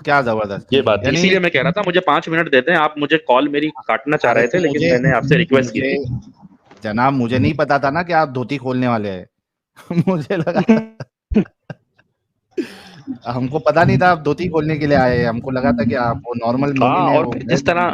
کیا زبردست. یہ بات اسی لیے میں کہہ رہا تھا مجھے 5 منٹ دیتے ہیں. آپ مجھے کال میری کاٹنا چاہ رہے تھے لیکن میں نے آپ سے ریکویسٹ کی تھی. جناب مجھے نہیں پتا تھا نا کہ آپ دھوتی کھولنے والے ہیں. مجھے لگا ہم کو پتا نہیں تھا آپ دھوتی کھولنے کے لیے آئے. ہم کو لگا تھا کہ آپ وہ نارمل مومن ہے. اور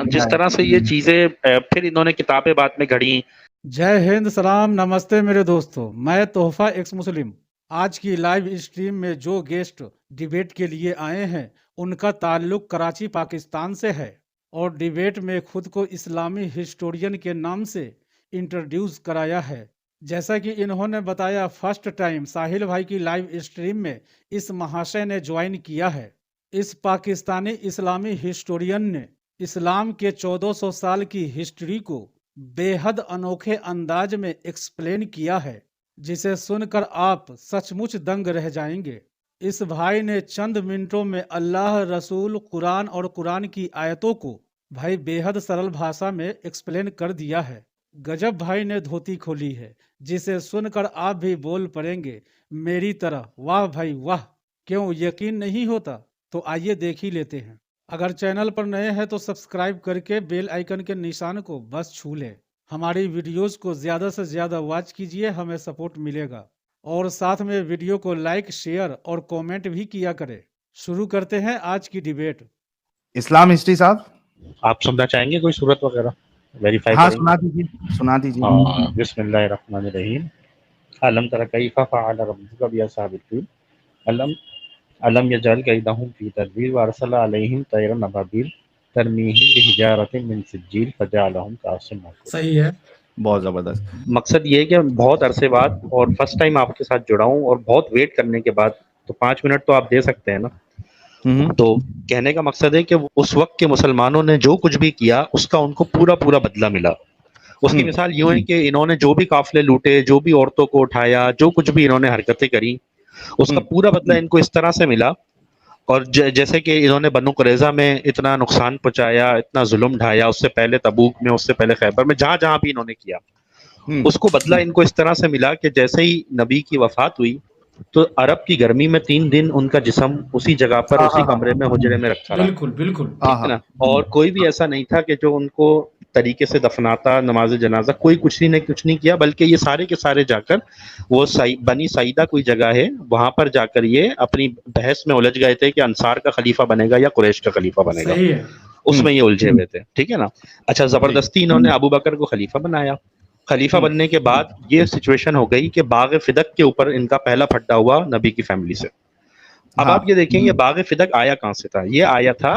جس طرح سے یہ چیزیں پھر انہوں نے کتابیں بعد میں گھڑی. جے ہند، سلام، نمستے میرے دوستوں. میں تحفہ ایکس مسلم. آج کی لائیو اسٹریم میں جو گیسٹ ڈیبیٹ کے لیے آئے ہیں ان کا تعلق کراچی پاکستان سے ہے اور ڈیبیٹ میں خود کو اسلامی ہسٹورین کے نام سے انٹروڈیوس کرایا ہے. جیسا کہ انہوں نے بتایا فرسٹ ٹائم ساحل بھائی کی لائیو اسٹریم میں اس مہاشے نے جوائن کیا ہے. اس پاکستانی اسلامی ہسٹورین نے اسلام کے 1400 سال کی ہسٹری کو بے حد انوکھے انداز میں ایکسپلین کیا ہے جسے سن کر آپ سچ مچ دنگ رہ جائیں گے. اس بھائی نے چند منٹوں میں اللہ، رسول، قرآن اور قرآن کی آیتوں کو بھائی بے حد سرل بھاشا میں ایکسپلین کر دیا ہے. گجب بھائی نے دھوتی کھولی ہے جسے سن کر آپ بھی بول پڑیں گے میری طرح واہ بھائی واہ. کیوں یقین نہیں ہوتا؟ تو آئیے دیکھ ہی لیتے ہیں. اگر چینل پر نئے ہیں تو سبسکرائب کر کے بیل آئیکن کے نشان کو بس چھو لیں. ہماری ویڈیوز کو زیادہ سے زیادہ واچ کیجئے، ہمیں سپورٹ ملے گا. اور ساتھ میں ویڈیو کو لائک، شیئر اور کومنٹ بھی کیا کریں. شروع کرتے ہیں آج کی ڈیبیٹ. اسلام ہسٹری صاحب آپ سننا چاہیں گے کوئی صورت وغیرہ ویریفائی ہاں کریں؟ سنا دیجیے. بسم اللہ الرحمن الرحیم. علم تر کیف فعل ربک باصحاب الفیل علم یجعل کیدہم فی تدبیر وارسل علیہم طیرا ابابیل ترمیہم بحجارۃ من سجیل فجعلہم کعصف مأکول. صحیح ہے، بہت زبردست. مقصد یہ ہے کہ بہت عرصے بعد اور فرسٹ ٹائم آپ کے ساتھ جڑا ہوں اور بہت ویٹ کرنے کے بعد تو 5 منٹ تو آپ دے سکتے ہیں نا. تو کہنے کا مقصد ہے کہ اس وقت کے مسلمانوں نے جو کچھ بھی کیا اس کا ان کو پورا پورا بدلہ ملا. اس کی مثال یوں ہے کہ انہوں نے جو بھی قافلے لوٹے، جو بھی عورتوں کو اٹھایا، جو کچھ بھی انہوں نے حرکتیں کری اس کا پورا بدلہ ان کو اس طرح سے ملا. اور جیسے کہ انہوں نے بنو قریظہ میں اتنا نقصان پہنچایا، اتنا ظلم ڈھایا، اس سے پہلے تبوک میں، اس سے پہلے خیبر میں، جہاں جہاں بھی انہوں نے کیا اس کو بدلہ ان کو اس طرح سے ملا کہ جیسے ہی نبی کی وفات ہوئی تو عرب کی گرمی میں 3 دن ان کا جسم اسی جگہ پر اسی کمرے میں حجرے میں رکھا رہا. بالکل بالکل ٹھیک ہے نا. اور کوئی بھی ایسا نہیں تھا کہ جو ان کو طریقے سے دفناتا، نماز جنازہ کوئی کچھ نہیں کیا، بلکہ یہ سارے کے سارے جا کر وہ بنی سعیدہ کوئی جگہ ہے وہاں پر جا کر یہ اپنی بحث میں الجھ گئے تھے کہ انصار کا خلیفہ بنے گا یا قریش کا خلیفہ بنے گا. اس میں یہ الجھے ہوئے تھے. ٹھیک ہے نا. اچھا، زبردستی انہوں نے ابو بکر کو خلیفہ بنایا. خلیفہ بننے کے بعد یہ سچویشن ہو گئی کہ باغ فدق کے اوپر ان کا پہلا پھڈا ہوا نبی کی فیملی سے. اب آپ یہ دیکھیں یہ باغ فدق آیا کہاں سے تھا؟ یہ آیا تھا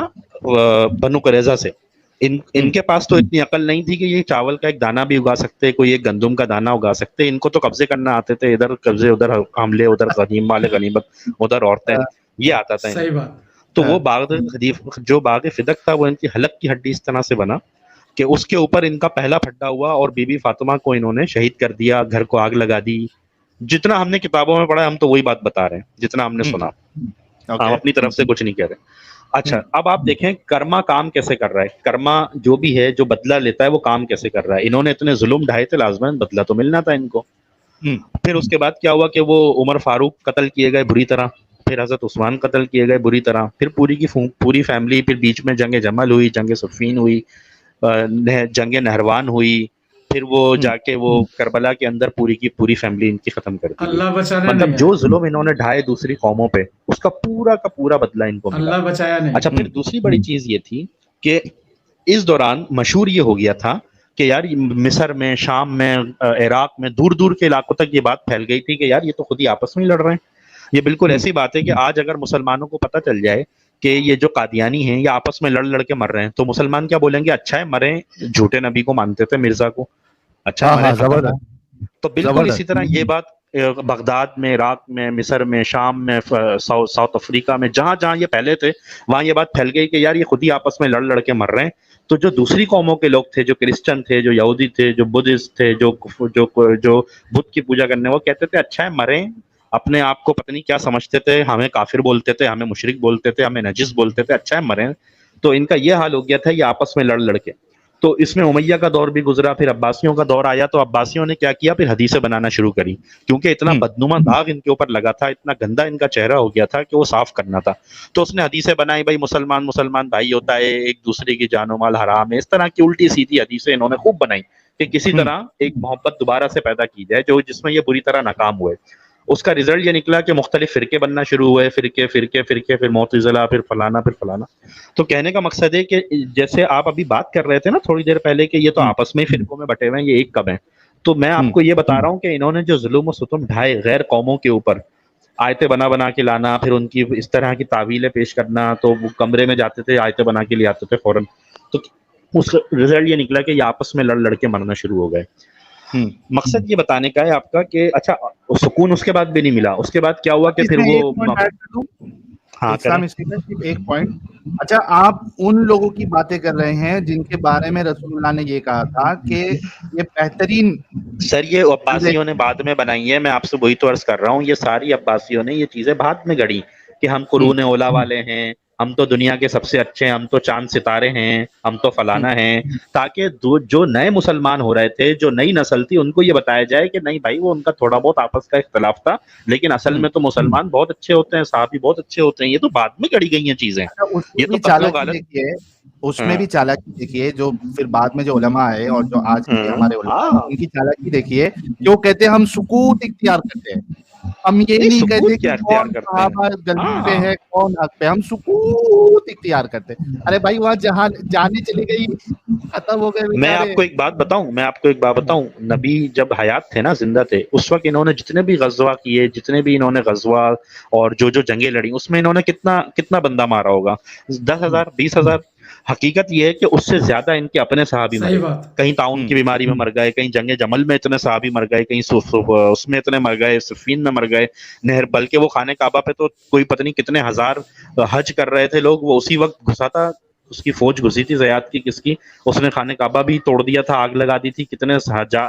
بنو قریظہ سے. ان کے پاس تو اتنی عقل نہیں تھی کہ یہ چاول کا ایک دانہ بھی اگا سکتے، کوئی ایک گندم کا دانہ اگا سکتے. ان کو تو قبضے کرنا آتے تھے، ادھر قبضے، ادھر حملے، ادھر غنیمت، ادھر عورتیں، یہ آتا تھا. صحیح بات. تو وہ جو باغ فدق تھا وہ ان کی حلق کی ہڈی اس طرح سے بنا کہ اس کے اوپر ان کا پہلا پھڈا ہوا اور بی بی فاطمہ کو انہوں نے شہید کر دیا، گھر کو آگ لگا دی. جتنا ہم نے کتابوں میں پڑھا ہم تو وہی بات بتا رہے ہیں جتنا ہم نے سنا، ہم اپنی طرف سے کچھ نہیں کہہ رہے. اچھا، اب آپ دیکھیں کرما کام کیسے کر رہا ہے. کرما جو بھی ہے، جو بدلہ لیتا ہے، وہ کام کیسے کر رہا ہے. انہوں نے اتنے ظلم ڈھائے تھے، لازماً بدلہ تو ملنا تھا ان کو. پھر اس کے بعد کیا ہوا کہ وہ عمر فاروق قتل کیے گئے بری طرح، پھر حضرت عثمان قتل کیے گئے بری طرح، پھر پوری کی پوری فیملی، پھر بیچ میں جنگ جمل ہوئی، جنگ صفین ہوئی، جنگ نہروان ہوئی، پھر وہ جا کے وہ کربلا کے اندر پوری کی پوری فیملی ان کی ختم کر دی. اللہ بچانے مطلب نہیں جو ظلم انہوں نے ڈھائے دوسری قوموں پہ اس کا پورا بدلہ ان کو ملا. اللہ بچایا نہیں. اچھا، پھر دوسری بڑی چیز یہ تھی کہ اس دوران مشہور یہ ہو گیا تھا کہ یار مصر میں، شام میں، عراق میں، دور دور کے علاقوں تک یہ بات پھیل گئی تھی کہ یار یہ تو خود ہی آپس میں لڑ رہے ہیں. یہ بالکل ایسی بات ہے کہ آج اگر مسلمانوں کو پتہ چل جائے کہ یہ جو قادیانی ہیں یہ آپس میں لڑ کے مر رہے ہیں تو مسلمان کیا بولیں گے؟ اچھا ہے مرے، جھوٹے نبی کو مانتے تھے، مرزا کو، اچھا مرے. تو بالکل اسی طرح یہ بات بغداد میں، عراق میں، مصر میں، شام میں، ساؤتھ افریقہ میں، جہاں جہاں یہ پہلے تھے وہاں یہ بات پھیل گئی کہ یار یہ خود ہی آپس میں لڑ کے مر رہے ہیں. تو جو دوسری قوموں کے لوگ تھے، جو کرسچن تھے، جو یہودی تھے، جو بدھسٹ تھے، جو بدھ کی پوجا کرنے، وہ کہتے تھے اچھا ہے مریں. اپنے آپ کو پتہ نہیں کیا سمجھتے تھے، ہمیں کافر بولتے تھے، ہمیں مشرک بولتے تھے، ہمیں نجس بولتے تھے، اچھا ہے مریں. تو ان کا یہ حال ہو گیا تھا، یہ آپس میں لڑ کے. تو اس میں امیہ کا دور بھی گزرا، پھر عباسیوں کا دور آیا، تو عباسیوں نے کیا کیا، پھر حدیثیں بنانا شروع کری، کیونکہ اتنا بدنما داغ ان کے اوپر لگا تھا، اتنا گندا ان کا چہرہ ہو گیا تھا کہ وہ صاف کرنا تھا. تو اس نے حدیثیں بنائی، بھائی مسلمان بھائی ہوتا ہے، ایک دوسرے کی جان و مال حرام ہے، اس طرح کی الٹی سیدھی حدیثیں انہوں نے خوب بنائی کہ کسی طرح ایک محبت دوبارہ سے پیدا کی جائے، جس میں یہ بری طرح ناکام ہوئے. اس کا رزلٹ یہ نکلا کہ مختلف فرقے بننا شروع ہوئے، فرقے، پھر معتزلہ، پھر فلانا. تو کہنے کا مقصد ہے کہ جیسے آپ ابھی بات کر رہے تھے نا تھوڑی دیر پہلے کہ یہ تو آپس میں فرقوں میں بٹے ہوئے ہیں، یہ ایک کب ہیں، تو میں آپ کو یہ بتا رہا ہوں کہ انہوں نے جو ظلم و ستم ڈھائے غیر قوموں کے اوپر، آیتیں بنا کے لانا، پھر ان کی اس طرح کی تعویلیں پیش کرنا، تو وہ کمرے میں جاتے تھے آیتیں بنا کے لے آتے تھے فوراً، تو اس کا رزلٹ یہ نکلا کہ یہ آپس میں لڑ کے مرنا شروع ہو گئے. مقصد یہ بتانے کا ہے آپ کا کہ اچھا سکون اس کے بعد بھی نہیں ملا، اس کے بعد کیا ہوا کہ پھر وہ ایک پوائنٹ. اچھا آپ ان لوگوں کی باتیں کر رہے ہیں جن کے بارے میں رسول اللہ نے یہ کہا تھا کہ یہ بہترین. سر یہ عباسیوں نے بعد میں بنائی ہے، میں آپ سے وہی تو عرض کر رہا ہوں، یہ ساری عباسیوں نے یہ چیزیں بعد میں گڑی کہ ہم قرون اولا والے ہیں، ہم تو دنیا کے سب سے اچھے ہیں، ہم تو چاند ستارے ہیں، ہم تو فلانا ہیں، تاکہ جو نئے مسلمان ہو رہے تھے، جو نئی نسل تھی، ان کو یہ بتایا جائے کہ نہیں بھائی وہ ان کا تھوڑا بہت آپس کا اختلاف تھا، لیکن اصل میں تو مسلمان بہت اچھے ہوتے ہیں، صحابی بہت اچھے ہوتے ہیں. یہ تو بعد میں گڑی گئی ہیں چیزیں، یہ تو اس میں بھی چالاکی دیکھیے، جو پھر بعد میں جو علماء آئے اور جو آج کے ہمارے علماء ان کی چالاکی دیکھیے کہ وہ کہتے ہیں ہم سکوت اختیار کرتے ہیں، ہم یہ نہیں کہتے کہ کون صحابہ غلطی پہ ہے کون حق پہ، ہم سکوت اختیار کرتے ہیں. ارے بھائی وہاں جہاں جانے چلی گئی ختم ہو گئے. میں آپ کو ایک بات بتاؤں، نبی جب حیات تھے نا، زندہ تھے، اس وقت انہوں نے جتنے بھی غزوہ کیے، جتنے بھی انہوں نے غزوہ اور جو جنگیں لڑی، اس میں انہوں نے کتنا بندہ مارا ہوگا؟ 10,000 20,000. حقیقت یہ ہے کہ اس سے زیادہ ان کے اپنے صحابی مرے، کہیں تعاون کی بیماری میں مر گئے، کہیں جنگ جمل میں اتنے صحابی مر گئے، کہیں اس میں اتنے مر گئے، صفین میں مر گئے، نہر، بلکہ وہ خانہ کعبہ پہ تو کوئی پتہ نہیں کتنے ہزار حج کر رہے تھے لوگ، وہ اسی وقت گھسا تھا، اس کی فوج گھسی تھی زیاد کی کس کی، اس نے خانہ کعبہ بھی توڑ دیا تھا، آگ لگا دی تھی، کتنے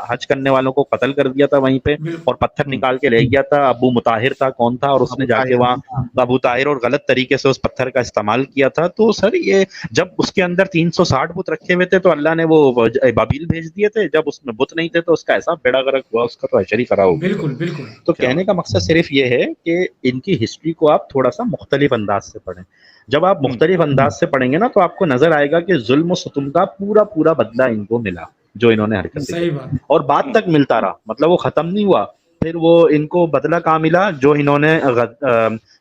حج کرنے والوں کو قتل کر دیا تھا وہیں پہ، اور پتھر نکال کے لے گیا تھا. ابو مطاہر تھا کون تھا، اور اس نے جا کے وہاں ابو طاہر اور غلط طریقے سے اس پتھر کا استعمال کیا تھا. تو سر یہ جب اس کے اندر 360 بت رکھے ہوئے تھے تو اللہ نے وہ بابیل بھیج دیے تھے، جب اس میں بت نہیں تھے تو اس کا ایسا بیڑا غرق ہوا، اس کا تو حشر ہی خراب ہو گیا. بالکل. تو کہنے کا مقصد صرف یہ ہے کہ ان کی ہسٹری کو آپ تھوڑا سا مختلف انداز سے پڑھیں. جب آپ مختلف انداز سے پڑھیں گے نا تو آپ کو نظر آئے گا کہ ظلم و ستم کا پورا بدلہ ان کو ملا جو انہوں نے حرکت کی، اور بعد تک ملتا رہا، مطلب وہ ختم نہیں ہوا. پھر وہ ان کو بدلہ کہاں ملا؟ جو انہوں نے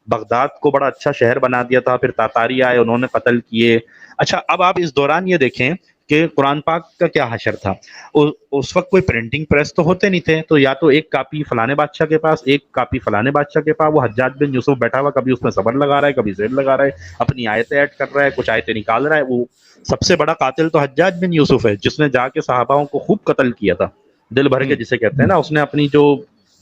بغداد کو بڑا اچھا شہر بنا دیا تھا، پھر تاتاری آئے، انہوں نے قتل کیے. اچھا اب آپ اس دوران یہ دیکھیں کہ قرآن پاک کا کیا حشر تھا. اس وقت کوئی پرنٹنگ پریس تو ہوتے نہیں تھے، تو یا تو ایک کاپی فلانے بادشاہ کے پاس، ایک کاپی فلانے بادشاہ کے پاس، وہ حجاج بن یوسف بیٹھا ہوا کبھی اس میں صبر لگا رہا ہے، کبھی زیر لگا رہا ہے، اپنی آیتیں ایڈ کر رہا ہے، کچھ آیتیں نکال رہا ہے. وہ سب سے بڑا قاتل تو حجاج بن یوسف ہے، جس نے جا کے صحاباؤں کو خوب قتل کیا تھا، دل بھر کے جسے کہتے ہیں نا. اس نے اپنی جو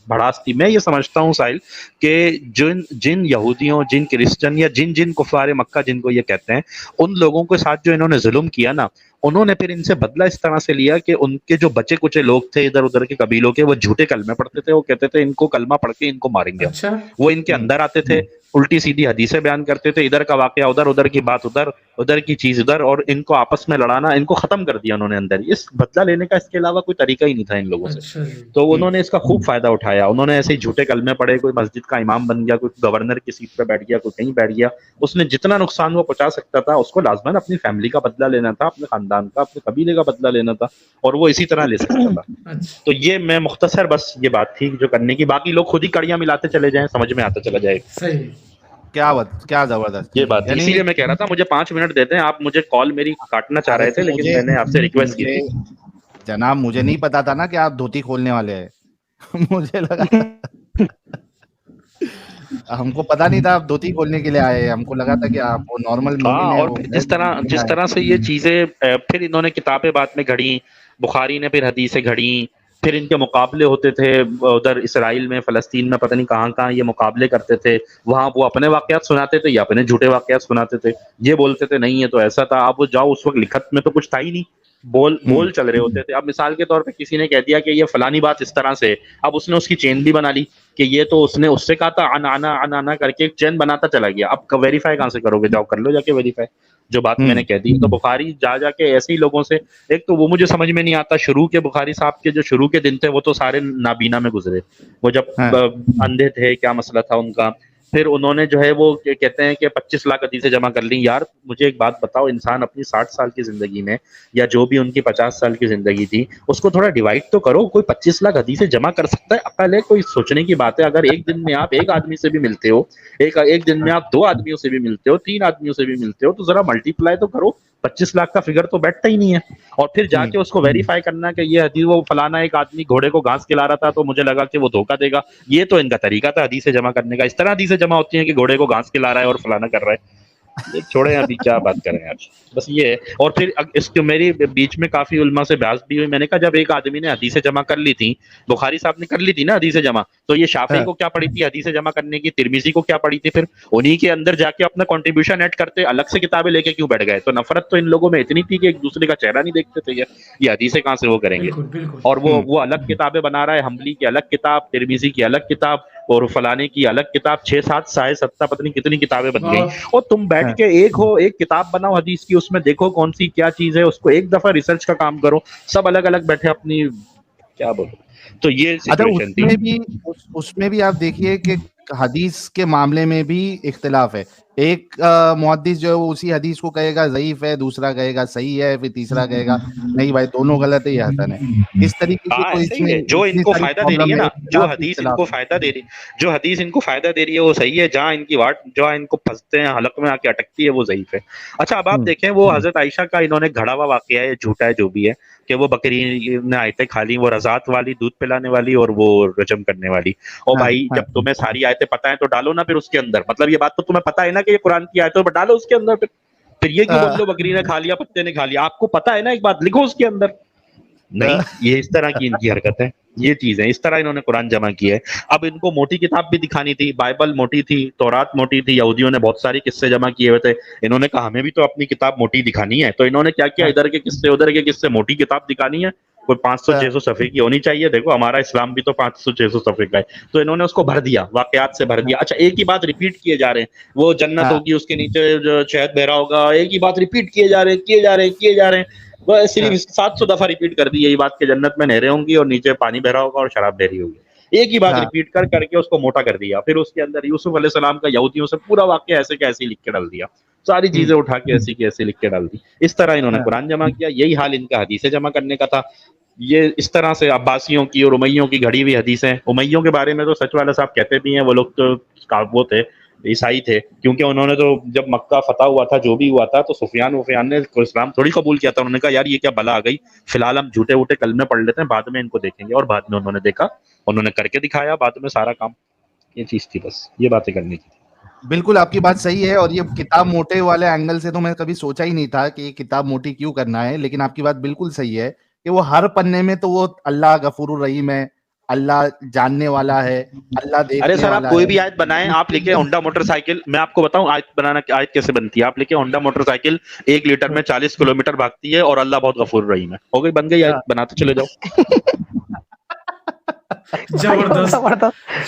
بھڑاس تھی، میں یہ سمجھتا ہوں ساحل کہ جن یہودیوں، جن کرسچن یا جن کفار مکہ جن کو یہ کہتے ہیں، ان لوگوں کے ساتھ جو انہوں نے ظلم کیا نا، انہوں نے پھر ان سے بدلہ اس طرح سے لیا کہ ان کے جو بچے کچے لوگ تھے ادھر ادھر کے قبیلوں کے، وہ جھوٹے کلمے پڑھتے تھے، وہ کہتے تھے ان کو کلمہ پڑھ کے ان کو ماریں گے. وہ ان کے اندر آتے تھے، الٹی سیدھی حدیثیں بیان کرتے تھے، ادھر کا واقعہ ادھر، ادھر کی بات ادھر، ادھر کی چیز ادھر، اور ان کو آپس میں لڑانا، ان کو ختم کر دیا انہوں نے اندر. اس بدلہ لینے کا اس کے علاوہ کوئی طریقہ ہی نہیں تھا ان لوگوں سے. تو انہوں نے اس کا خوب فائدہ اٹھایا، انہوں نے ایسے ہی جھوٹے کلمے پڑھے، کوئی مسجد کا امام بن گیا، کوئی گورنر کی سیٹ پہ بیٹھ گیا، کوئی کہیں بیٹھ گیا. اس نے جتنا نقصان وہ پہنچا سکتا تھا اس کو لازماً اپنی فیملی کا بدلہ لینا تھا، اپنے خاندان کا، اپنے قبیلے کا بدلہ لینا تھا، اور وہ اسی طرح لے سکتا تھا. تو یہ میں مختصر بس یہ بات تھی جو کرنے کی، باقی لوگ خود ہی کڑیاں ملاتے چلے جائیں، سمجھ میں آتا چلا جائے. صحیح، کیا زبردست یہ بات. اسی لیے میں کہہ رہا تھا مجھے 5 منٹ دیتے ہیں آپ، مجھے کال میری کاٹنا چاہ رہے تھے لیکن میں نے آپ سے ریکویسٹ کی تھی. جناب مجھے نہیں پتا تھا نا کہ آپ دھوتی کھولنے والے ہیں. مجھے لگا ہم کو پتا نہیں تھا آپ دھوتی کھولنے کے لیے آئے، ہم کو لگا تھا کہ آپ وہ نارمل مومن ہیں. اور جس طرح سے یہ چیزیں پھر انہوں نے کتابیں بعد میں گھڑی، بخاری نے پھر حدیثیں گھڑی، پھر ان کے مقابلے ہوتے تھے ادھر اسرائیل میں، فلسطین میں، پتہ نہیں کہاں یہ مقابلے کرتے تھے. وہاں وہ اپنے واقعات سناتے تھے یا اپنے جھوٹے واقعات سناتے تھے، یہ بولتے تھے نہیں یہ تو ایسا تھا. آپ وہ جاؤ، اس وقت لکھت میں تو کچھ تھا ہی نہیں، بول چل رہے ہوتے تھے. اب مثال کے طور پہ کسی نے کہہ دیا کہ یہ فلانی بات اس طرح سے, اب اس نے اس کی چین بھی بنا لی کہ یہ تو اس نے اس سے کہا تھا, آنا کر کے ایک چین بناتا چلا گیا. اب ویریفائی کہاں سے کرو گے؟ جاؤ کر لو جا کے ویریفائی جو بات میں نے کہہ دی. تو بخاری جا کے ایسے ہی لوگوں سے, ایک تو وہ مجھے سمجھ میں نہیں آتا, شروع کے بخاری صاحب کے جو شروع کے دن تھے وہ تو سارے نابینا میں گزرے, وہ جب اندھے تھے, کیا مسئلہ تھا ان کا. پھر انہوں نے جو ہے وہ کہتے ہیں کہ 25 لاکھ حدیثیں جمع کر لی. یار مجھے ایک بات بتاؤ, انسان اپنی 60 سال کی زندگی میں یا جو بھی ان کی 50 سال کی زندگی تھی اس کو تھوڑا ڈیوائڈ تو کرو. کوئی 25 لاکھ حدیثیں جمع کر سکتا ہے؟ عقل ہے؟ کوئی سوچنے کی بات ہے. اگر ایک دن میں آپ ایک آدمی سے بھی ملتے ہو, ایک دن میں آپ 2 آدمیوں سے بھی ملتے ہو, 3 آدمیوں سے بھی ملتے ہو, تو ذرا ملٹی پلائی تو کرو. 25 لاکھ کا فگر تو بیٹھتا ہی نہیں ہے. اور پھر جا کے اس کو ویریفائی کرنا کہ یہ حدیث, وہ فلانا ایک آدمی گھوڑے کو گھاس کھلا رہا تھا تو مجھے لگا کہ وہ دھوکہ دے گا. یہ تو ان کا طریقہ تھا حدیثیں جمع کرنے کا. اس طرح حدیثیں جمع ہوتی ہیں کہ گھوڑے کو گھاس کھلا رہا ہے اور فلانا کر رہا ہے. یہ چھوڑیں, ابھی کیا بات کریں آج, بس یہ ہے. اور پھر اس کے میری بیچ میں کافی علماء سے بحث بھی ہوئی. میں نے کہا جب ایک آدمی نے حدیثیں جمع کر لی تھی, بخاری صاحب نے کر لی تھی نا حدیثیں جمع, تو یہ شافعی کو کیا پڑی تھی حدیثیں جمع کرنے کی, ترمذی کو کیا پڑی تھی؟ پھر انہی کے اندر جا کے اپنا کنٹریبیوشن ایڈ کرتے, الگ سے کتابیں لے کے کیوں بیٹھ گئے؟ تو نفرت تو ان لوگوں میں اتنی تھی کہ ایک دوسرے کا چہرہ نہیں دیکھتے تھے. یہ حدیثیں کہاں سے وہ کریں گے؟ اور وہ الگ کتابیں بنا رہا ہے, حنبلی کی الگ کتاب, ترمذی کی الگ کتاب, اور فلانے کی الگ کتاب, 6-7 7 پتہ نہیں کتنی کتابیں بن گئی. اور تم بیٹھ کے ایک کتاب بناؤ حدیث کی, اس میں دیکھو کون سی کیا چیز ہے, اس کو ایک دفعہ ریسرچ کا کام کرو. سب الگ الگ بیٹھے اپنی کیا بولو. تو یہ سچویشن تھی. اس میں بھی آپ دیکھیے کہ حدیث کے معاملے میں بھی اختلاف ہے. ایک محدث جو ہے وہ اسی حدیث کو کہے گا ضعیف ہے, دوسرا کہے گا صحیح ہے, پھر تیسرا کہے گا نہیں بھائی دونوں غلط ہے, یہ حسن ہے. اس طریقے سے تو اس میں جو ان کو فائدہ دے رہی ہے نا, جو حدیث ان کو فائدہ دے رہی ہے وہ صحیح ہے, جہاں ان کی جہاں ان کو پھنستے ہیں حلق میں آ کے اٹکتی ہے وہ ضعیف ہے. اچھا اب آپ دیکھیں وہ حضرت عائشہ کا انہوں نے گھڑا ہوا واقعہ ہے, جھوٹا ہے جو بھی ہے, کہ وہ بکری نے آیتیں کھا لی, وہ رضاعت والی, دودھ پلانے والی, اور وہ رجم کرنے والی. اور بھائی جب تمہیں ساری آیتیں پتہ ہیں تو ڈالو نا پھر اس کے اندر. مطلب یہ بات تو تمہیں پتہ ہے نا کہ یہ قرآن کی آیتوں پر ڈالو اس کے اندر. پھر یہ کیوں بول لو بکری نے کھا لیا, پتے نے کھا لیا؟ آپ کو پتہ ہے نا ایک بات, لکھو اس کے اندر. نہیں, یہ اس طرح کی ان کی حرکت ہے, یہ چیز ہے, اس طرح انہوں نے قرآن جمع کیا ہے. اب ان کو موٹی کتاب بھی دکھانی تھی, بائبل موٹی تھی, تورات موٹی تھی, یہودیوں نے بہت ساری قصے جمع کیے ہوئے تھے. انہوں نے کہا ہمیں بھی تو اپنی کتاب موٹی دکھانی ہے, تو انہوں نے کیا کیا, ادھر کے قصے ادھر کے قصے, موٹی کتاب دکھانی ہے, کوئی 500-600 صفحے کی ہونی چاہیے. دیکھو ہمارا اسلام بھی تو 500-600 صفحے کا ہے, تو انہوں نے اس کو بھر دیا, واقعات سے بھر دیا. اچھا ایک ہی بات ریپیٹ کیے جا رہے ہیں, وہ جنت ہوگی اس کے نیچے شہد بہرا ہوگا, ایک ہی بات ریپیٹ کیے جا رہے ہیں. وہ صرف 700 دفعہ ریپیٹ کر دی یہی بات کہ جنت میں نہریں ہوں گی اور نیچے پانی بہرا ہوگا اور شراب بہری ہوگی. ایک ہی بات ریپیٹ کر کے اس کو موٹا کر دیا. پھر اس کے اندر یوسف علیہ السلام کا یہودیوں سے پورا واقعہ ایسے کہ ایسے لکھ کے ڈال دیا, ساری چیزیں اٹھا کے ایسی کی ایسے لکھ کے ڈال دی. اس طرح انہوں نے قرآن جمع کیا. یہی حال ان کا حدیثیں جمع کرنے کا تھا. یہ اس طرح سے عباسیوں کی اور امیوں کی گھڑی ہوئی حدیثیں. امیوں کے بارے میں تو سچ والا صاحب کہتے بھی ہیں, وہ لوگ تو وہ تھے, عیسائی تھے, کیونکہ انہوں نے تو جب مکہ فتح ہوا تھا, جو بھی ہوا تھا, تو سفیان نے اسلام تھوڑی قبول کیا تھا. انہوں نے کہا یار یہ کیا بلا آ گئی, فی الحال ہم جھوٹے ووٹے کلمے پڑھ لیتے ہیں, بعد میں ان کو دیکھیں گے. اور بعد میں انہوں نے دیکھا, انہوں نے کر کے دکھایا بعد میں سارا کام. یہ چیز تھی, بس یہ باتیں کرنے کی. بالکل آپ کی بات صحیح ہے. اور یہ کتاب موٹے والے اینگل سے تو میں کبھی سوچا ہی نہیں تھا کہ یہ کتاب موٹی کیوں کرنا ہے, لیکن آپ کی بات بالکل صحیح ہے کہ وہ ہر پنے میں تو وہ اللہ غفور الرحیم ہے, اللہ جاننے والا ہے, اللہ دیکھنے والا ہے. ارے سر آپ کوئی بھی آیت بنائیں, آپ لکھیں ہونڈا موٹر سائیکل, میں آپ کو بتاؤں آیت کیسے بنتی ہے. آپ لکھیں ہونڈا موٹر سائیکل 1 لیٹر میں 40 کلومیٹر بھاگتی ہے اور اللہ بہت غفور الرحیم ہے, ہو گئی, بن گئی آیت, بناتے چلے جاؤ. زبردست.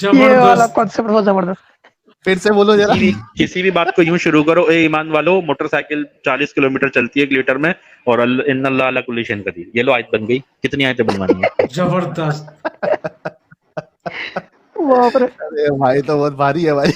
یہ والا کانسیپٹ بہت زبردست. پھر سے بولو ذرا. کسی بھی بات کو یوں شروع کرو, اے ایمان والو موٹر سائیکل 40 کلومیٹر چلتی ہے 1 لیٹر میں, اور ان اللہ علی کل شیء قدیر. یہ لو آیت بن گئی. کتنی آیتیں بنوانی ہیں. زبردست. ارے بھائی تو بہت بھاری ہے بھائی.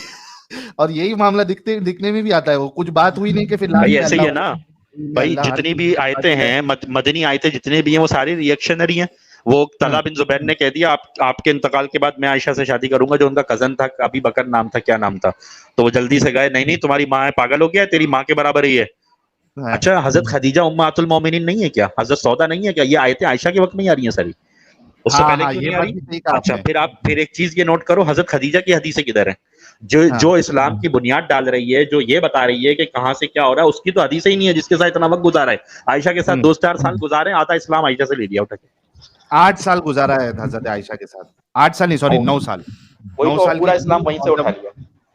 اور یہی معاملہ دکھنے میں بھی آتا ہے. وہ کچھ بات ہوئی نہیں کہ پھر بھائی ایسے ہی ہے نا بھائی. جتنی بھی آیتیں ہیں مدنی آیتیں جتنی بھی ہیں وہ ساری ریئیکشنری ہیں. وہ طلحہ بن زبیر نے کہہ دیا آپ کے انتقال کے بعد میں عائشہ سے شادی کروں گا, جو ان کا کزن تھا, ابی بکر نام تھا, کیا نام تھا, تو وہ جلدی سے گئے, نہیں تمہاری ماں ہے, پاگل ہو گیا, تیری ماں کے برابر ہی ہے. اچھا حضرت خدیجہ امہات المومنین نہیں ہے کیا, حضرت سودا نہیں ہے کیا, یہ آیتیں عائشہ کے وقت میں ہی آ رہی ہیں ساری, اس سے پہلے کیوں نہیں آ رہی. اچھا پھر ایک چیز یہ نوٹ کرو, حضرت خدیجہ کی حدیثیں کدھر ہیں, جو اسلام کی بنیاد ڈال رہی ہے, جو یہ بتا رہی ہے کہ کہاں سے کیا ہو رہا ہے, اس کی تو حدیثیں ہی نہیں ہے, جس کے ساتھ اتنا وقت گزارا ہے. عائشہ کے ساتھ 2-4 سال گزارے, آتا اسلام عائشہ سے لے لیا اٹھا کے. 8 سال گزارا ہے حضرت عائشہ کے ساتھ. 8 سال نہیں, سوری 9 سال. وہی تو پورا اسلام وہیں سے اٹھا لیا.